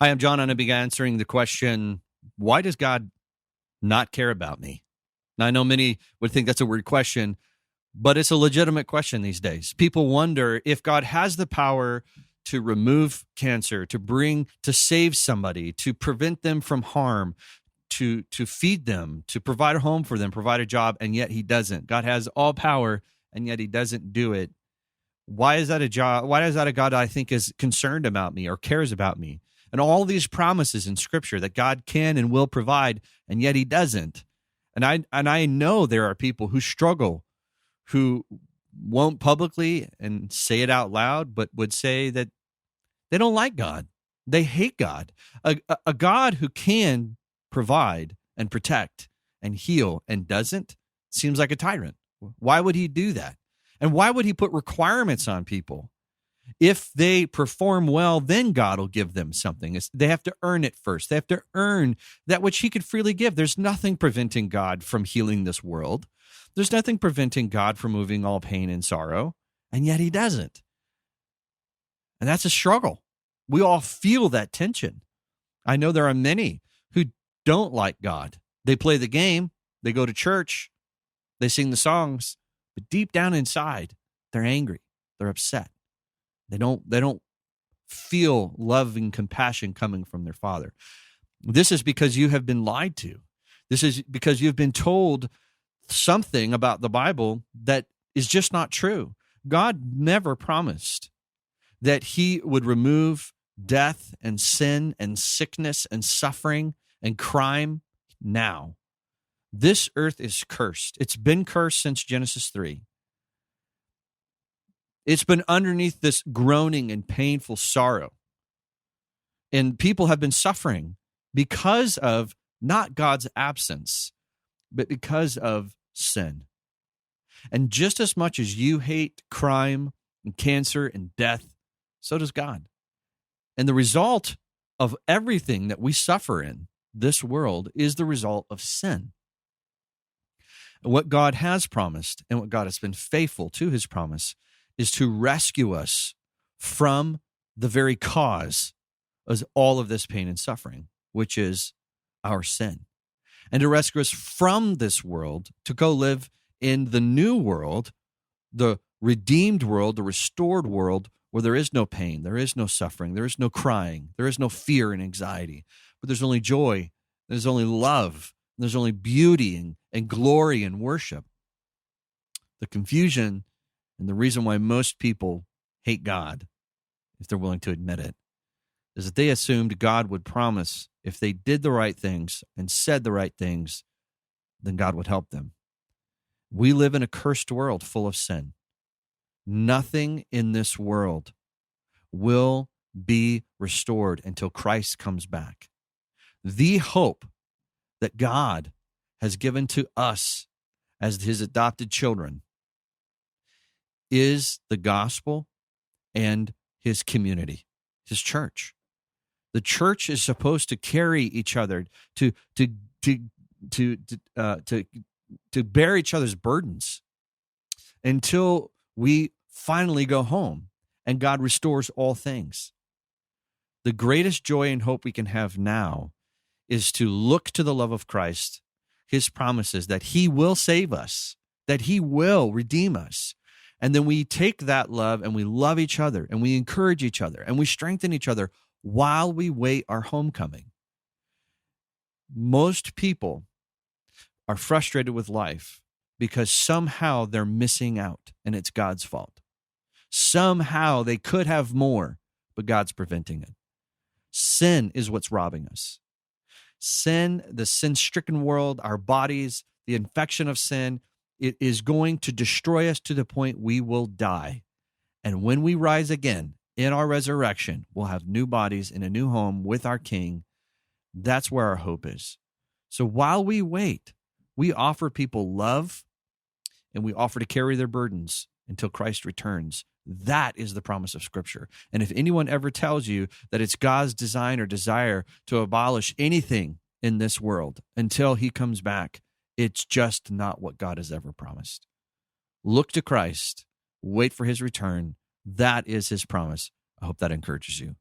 Hi, I'm John, and I began answering the question, why does God not care about me? Now, I know many would think that's a weird question, but it's a legitimate question these days. People wonder if God has the power to remove cancer, to save somebody, to prevent them from harm, to feed them, to provide a home for them, provide a job, and yet he doesn't. God has all power, and yet he doesn't do it. Why is that a job? Why is that a God I think is concerned about me or cares about me? And all these promises in Scripture that God can and will provide, and yet he doesn't. And I know there are people who struggle, who won't publicly and say it out loud, but would say that they don't like God. They hate God. A God who can provide and protect and heal and doesn't seems like a tyrant. Why would he do that? And why would he put requirements on people? If they perform well, then God will give them something. They have to earn it first. They have to earn that which he could freely give. There's nothing preventing God from healing this world. There's nothing preventing God from moving all pain and sorrow, and yet he doesn't. And that's a struggle. We all feel that tension. I know there are many who don't like God. They play the game, they go to church, they sing the songs, but deep down inside, they're angry, they're upset. They don't feel love and compassion coming from their Father. This is because you have been lied to. This is because you've been told something about the Bible that is just not true. God never promised that he would remove death and sin and sickness and suffering and crime now. This earth is cursed. It's been cursed since Genesis 3. It's been underneath this groaning and painful sorrow. And people have been suffering because of not God's absence, but because of sin. And just as much as you hate crime and cancer and death, so does God. And the result of everything that we suffer in this world is the result of sin. And what God has promised and what God has been faithful to his promise is to rescue us from the very cause of all of this pain and suffering, which is our sin. And to rescue us from this world, to go live in the new world, the redeemed world, the restored world, where there is no pain, there is no suffering, there is no crying, there is no fear and anxiety, but there's only joy, there's only love, there's only beauty and glory and worship. The confusion and the reason why most people hate God, if they're willing to admit it, is that they assumed God would promise if they did the right things and said the right things, then God would help them. We live in a cursed world full of sin. Nothing in this world will be restored until Christ comes back. The hope that God has given to us as his adopted children is the gospel and his community, his church. The church is supposed to carry each other, to bear each other's burdens until we finally go home and God restores all things. The greatest joy and hope we can have now is to look to the love of Christ, his promises that he will save us, that he will redeem us. And then we take that love and we love each other and we encourage each other and we strengthen each other while we wait our homecoming. Most people are frustrated with life because somehow they're missing out and it's God's fault. Somehow they could have more, but God's preventing it. Sin is what's robbing us. Sin, the sin-stricken world, our bodies, the infection of sin, it is going to destroy us to the point we will die. And when we rise again in our resurrection, we'll have new bodies in a new home with our King. That's where our hope is. So while we wait, we offer people love and we offer to carry their burdens until Christ returns. That is the promise of Scripture. And if anyone ever tells you that it's God's design or desire to abolish anything in this world until he comes back, it's just not what God has ever promised. Look to Christ. Wait for his return. That is his promise. I hope that encourages you.